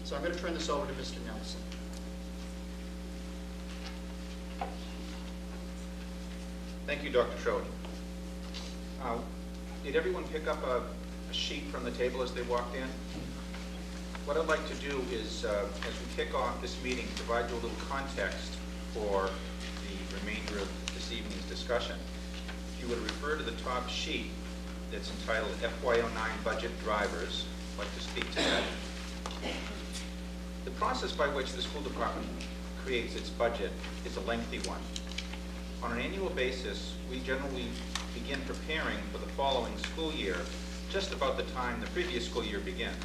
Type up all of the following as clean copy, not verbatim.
So I'm going to turn this over to Mr. Nelson. Thank you, Dr. Schroeder. Did everyone pick up a sheet from the table as they walked in? What I'd like to do is, as we kick off this meeting, provide you a little context for the remainder of this evening's discussion. If you would refer to the top sheet that's entitled FY09 Budget Drivers, I'd like to speak to that. The process by which the school department creates its budget is a lengthy one. On an annual basis, we generally begin preparing for the following school year just about the time the previous school year begins.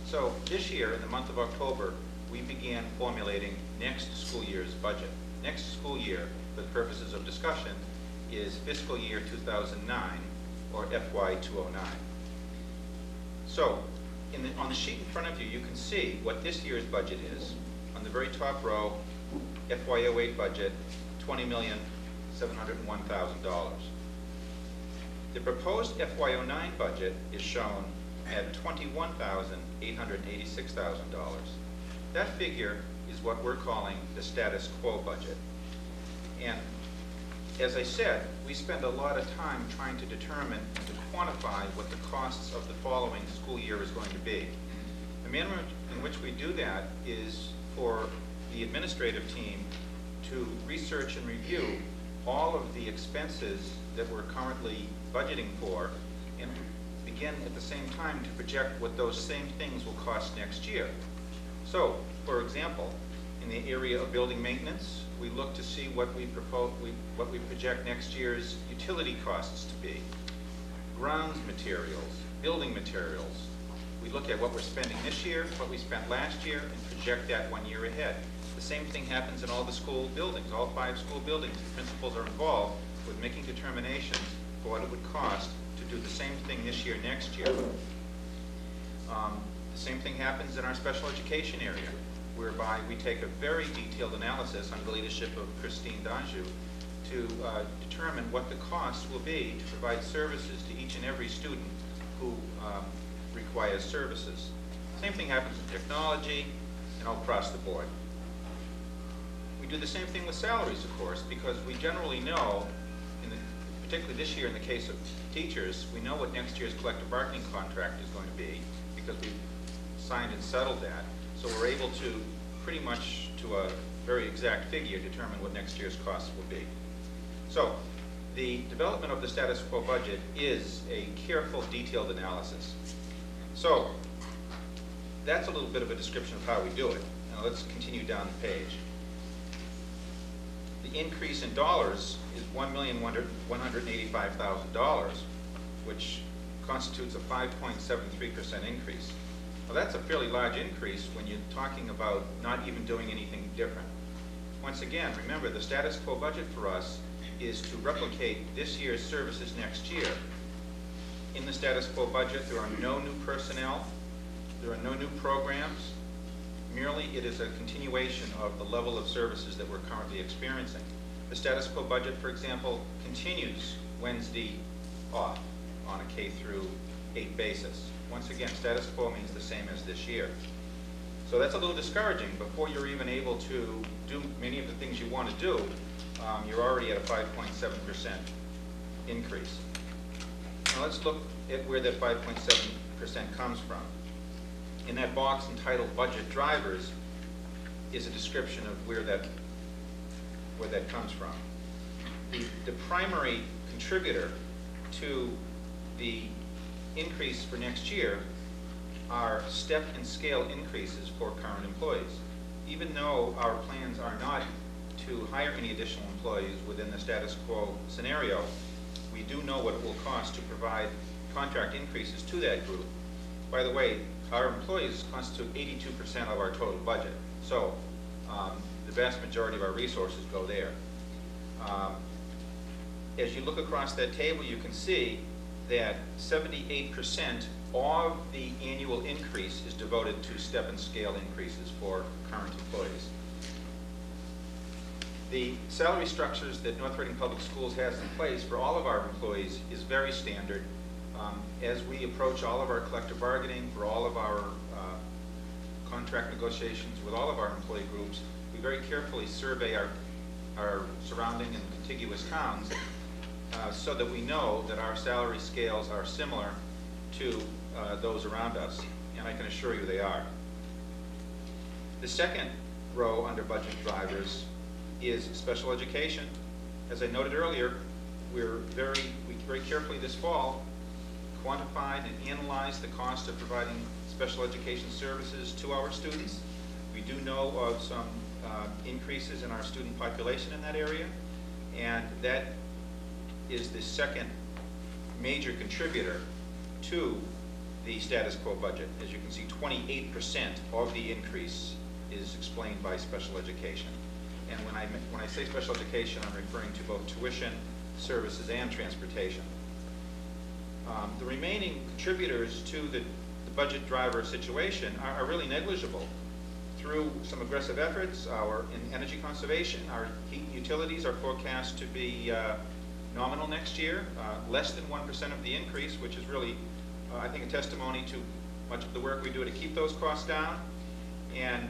So this year, in the month of October, we began formulating next school year's budget. Next school year, for the purposes of discussion, is fiscal year 2009, or FY 209. So, on the sheet in front of you, you can see what this year's budget is. On the very top row, FY 08 budget, $20,701,000. The proposed FY 09 budget is shown at $21,886,000. That figure is what we're calling the status quo budget. And as I said, we spend a lot of time trying to determine and to quantify what the costs of the following school year is going to be. The manner in which we do that is for the administrative team to research and review all of the expenses that we're currently budgeting for and begin at the same time to project what those same things will cost next year. So, for example, in the area of building maintenance, we look to see what we project next year's utility costs to be. Grounds materials, building materials. We look at what we're spending this year, what we spent last year, and project that 1 year ahead. The same thing happens in all the school buildings, all 5 school buildings. The principals are involved with making determinations for what it would cost to do the same thing this year, next year. The same thing happens in our special education area, whereby we take a very detailed analysis under the leadership of Christine Danjou to determine what the cost will be to provide services to each and every student who requires services. Same thing happens in technology and all across the board. We do the same thing with salaries, of course, because we generally know, particularly this year in the case of teachers, we know what next year's collective bargaining contract is going to be because we've signed and settled that. So we're able to pretty much to a very exact figure determine what next year's costs will be. So the development of the status quo budget is a careful, detailed analysis. So that's a little bit of a description of how we do it. Now let's continue down the page. The increase in dollars is $1,185,000, which constitutes a 5.73% increase. Well, that's a fairly large increase when you're talking about not even doing anything different. Once again, remember, the status quo budget for us is to replicate this year's services next year. In the status quo budget, there are no new personnel, there are no new programs. Merely, it is a continuation of the level of services that we're currently experiencing. The status quo budget, for example, continues Wednesday off on a K through 8 basis. Once again, status quo means the same as this year. So that's a little discouraging. Before you're even able to do many of the things you want to do, you're already at a 5.7% increase. Now let's look at where that 5.7% comes from. In that box entitled Budget Drivers is a description of where that comes from. The primary contributor to the increase for next year are step and scale increases for current employees. Even though our plans are not to hire any additional employees within the status quo scenario, we do know what it will cost to provide contract increases to that group. By the way, our employees constitute 82% of our total budget, so the vast majority of our resources go there. As you look across that table, you can see that 78% of the annual increase is devoted to step and scale increases for current employees. The salary structures that North Reading Public Schools has in place for all of our employees is very standard. As we approach all of our collective bargaining for all of our contract negotiations with all of our employee groups, we very carefully survey our surrounding and contiguous towns so that we know that our salary scales are similar to those around us, and I can assure you they are. The second row under budget drivers is special education. As I noted earlier, we very carefully this fall quantified and analyzed the cost of providing special education services to our students. We do know of some increases in our student population in that area, and that is the second major contributor to the status quo budget. As you can see, 28% of the increase is explained by special education. And when I say special education, I'm referring to both tuition, services, and transportation. The remaining contributors to the budget driver situation are really negligible. Through some aggressive efforts, in energy conservation, our heat and utilities are forecast to be nominal next year, less than 1% of the increase, which is really, I think, a testimony to much of the work we do to keep those costs down. And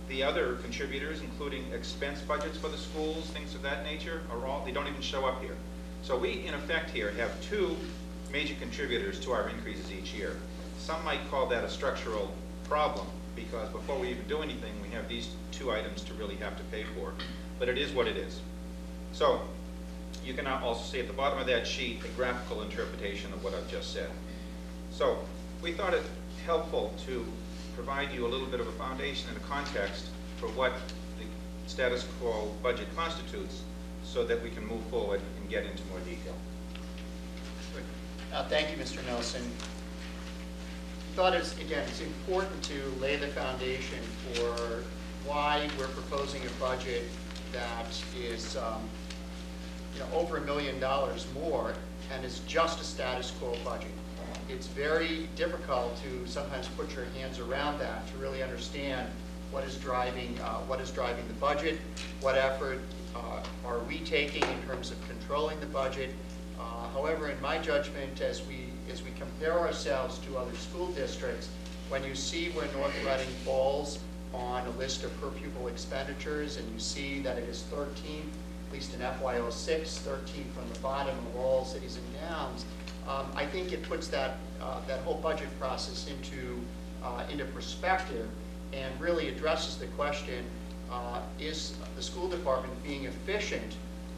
the other contributors, including expense budgets for the schools, things of that nature, they don't even show up here. So we, in effect here, have two major contributors to our increases each year. Some might call that a structural problem, because before we even do anything, we have these two items to really have to pay for. But it is what it is. So you can now also see at the bottom of that sheet a graphical interpretation of what I've just said. So we thought it helpful to provide you a little bit of a foundation and a context for what the status quo budget constitutes, so that we can move forward and get into more detail. Thank you, Mr. Nelson. I thought it's important to lay the foundation for why we're proposing a budget that is over $1 million more and is just a status quo budget. It's very difficult to sometimes put your hands around that, to really understand what is driving the budget, what effort are we taking in terms of controlling the budget. However, in my judgment, as we compare ourselves to other school districts, when you see where North Reading falls on a list of per pupil expenditures, and you see that it is 13th, at least in FY06, 13th from the bottom of all cities and towns, I think it puts that whole budget process into perspective and really addresses the question: is the school department being efficient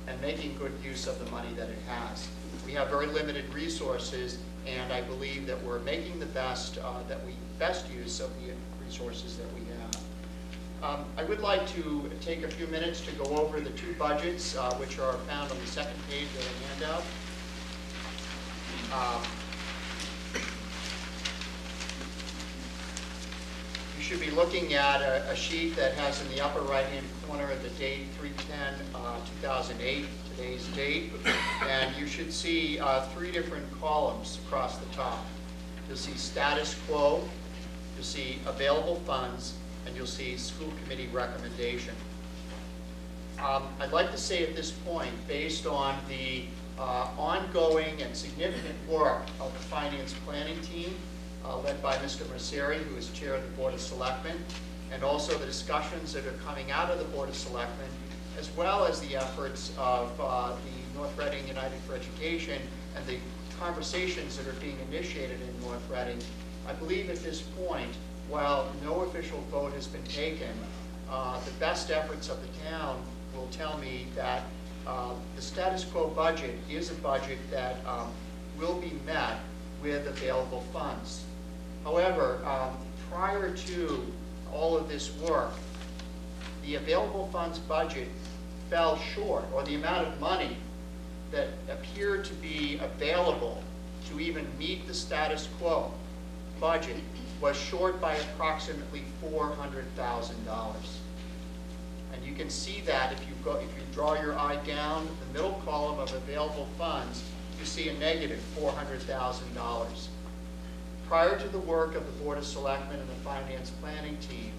and making good use of the money that it has? We have very limited resources, and I believe that we're making the best use of the resources that we have. I would like to take a few minutes to go over the two budgets, which are found on the second page of the handout. You should be looking at a sheet that has in the upper right-hand corner the date 3/10/2008, today's date, and you should see three different columns across the top. You'll see status quo, you'll see available funds, and you'll see school committee recommendation. I'd like to say at this point, based on the ongoing and significant work of the finance planning team, led by Mr. Mercieri, who is chair of the Board of Selectmen, and also the discussions that are coming out of the Board of Selectmen, as well as the efforts of the North Reading United for Education and the conversations that are being initiated in North Reading. I believe at this point, while no official vote has been taken, the best efforts of the town will tell me that the status quo budget is a budget that will be met with available funds. However, prior to all of this work, the available funds budget fell short, or the amount of money that appeared to be available to even meet the status quo budget was short by approximately $400,000. And you can see that if you draw your eye down the middle column of available funds, you see a negative $400,000. Prior to the work of the Board of Selectmen and the Finance Planning team,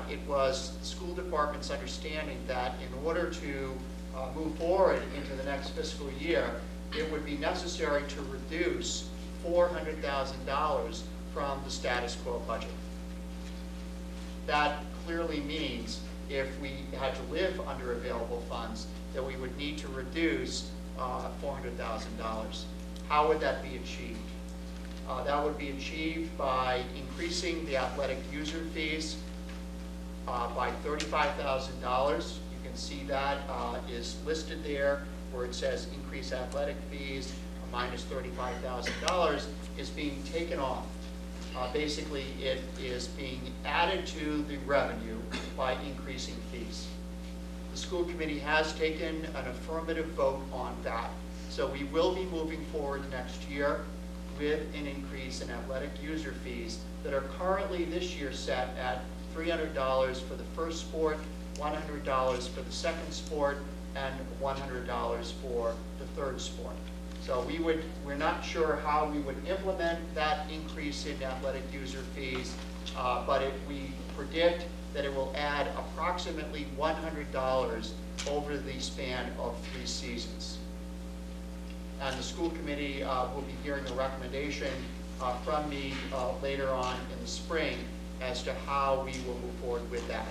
it was the school department's understanding that in order to move forward into the next fiscal year, it would be necessary to reduce $400,000 from the status quo budget. that clearly means if we had to live under available funds, that we would need to reduce $400,000. How would that be achieved? That would be achieved by increasing the athletic user fees by $35,000. You can see that is listed there where it says increase athletic fees minus $35,000 is being taken off. Basically, it is being added to the revenue by increasing fees. The school committee has taken an affirmative vote on that. So we will be moving forward next year with an increase in athletic user fees that are currently this year set at $300 for the first sport, $100 for the second sport, and $100 for the third sport. So we're not sure how we would implement that increase in athletic user fees, but we predict that it will add approximately $100 over the span of 3 seasons. And the school committee will be hearing a recommendation from me later on in the spring as to how we will move forward with that.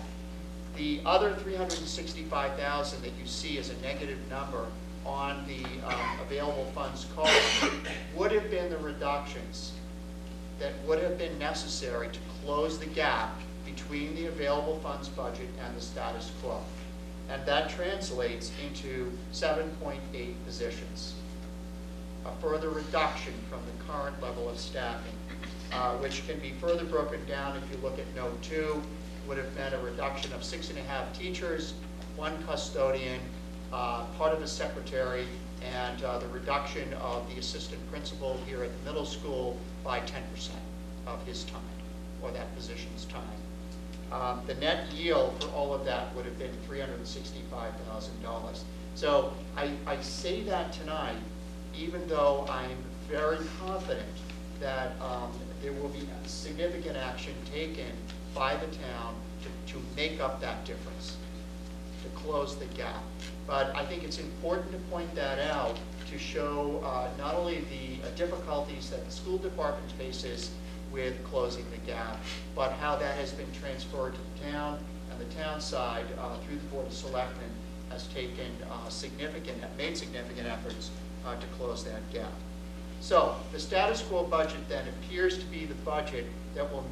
The other $365,000 that you see as a negative number on the available funds column would have been the reductions that would have been necessary to close the gap between the available funds budget and the status quo. And that translates into 7.8 positions. A further reduction from the current level of staffing, which can be further broken down if you look at Note 2, would have meant a reduction of 6.5 teachers, 1 custodian, part of a secretary, and the reduction of the assistant principal here at the middle school by 10% of his time, or that position's time. The net yield for all of that would have been $365,000. So I say that tonight, even though I'm very confident that there will be significant action taken by the town to make up that difference, to close the gap. But I think it's important to point that out to show not only the difficulties that the school department faces with closing the gap, but how that has been transferred to the town, and the town side, through the Board of Selectmen, has made significant efforts to close that gap. So the status quo budget then appears to be the budget that will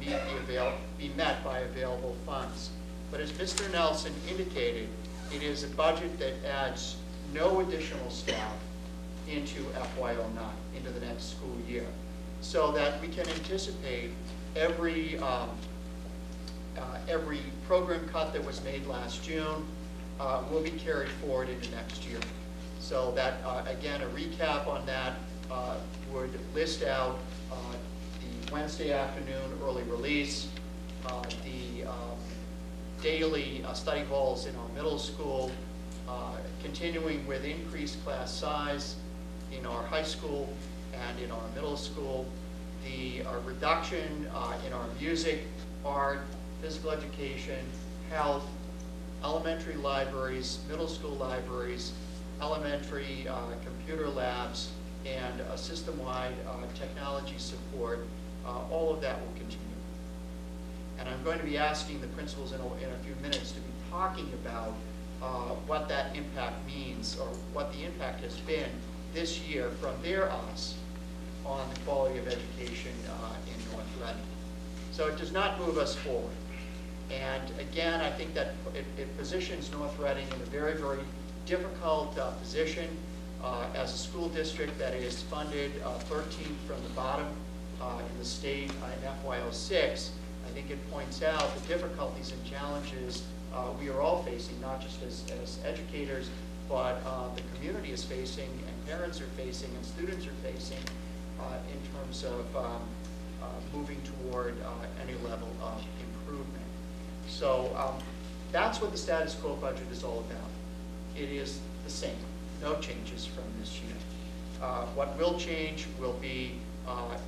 be met by available funds. But as Mr. Nelson indicated, it is a budget that adds no additional staff into FY09, into the next school year, so that we can anticipate every program cut that was made last June will be carried forward into next year. So that, again, a recap on that would list out the Wednesday afternoon early release, the daily study halls in our middle school, continuing with increased class size in our high school and in our middle school, the reduction in our music, art, physical education, health, elementary libraries, middle school libraries, elementary computer labs, and system-wide technology support. All of that will continue. And I'm going to be asking the principals in a few minutes to be talking about what that impact means, or what the impact has been this year from their office on the quality of education in North Reading. So it does not move us forward. And again, I think that it positions North Reading in a very, very difficult position as a school district that is funded 13th from the bottom in the state in FY06. I think it points out the difficulties and challenges we are all facing, not just as educators, but the community is facing, and parents are facing, and students are facing in terms of moving toward any level of improvement. So that's what the status quo budget is all about. It is the same, no changes from this year. What will change will be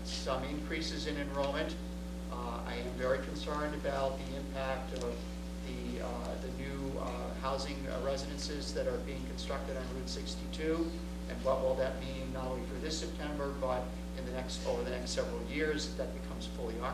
some increases in enrollment. I am very concerned about the impact of the new housing residences that are being constructed on Route 62, and what will that mean not only for this September, but in over the next several years that becomes fully occupied.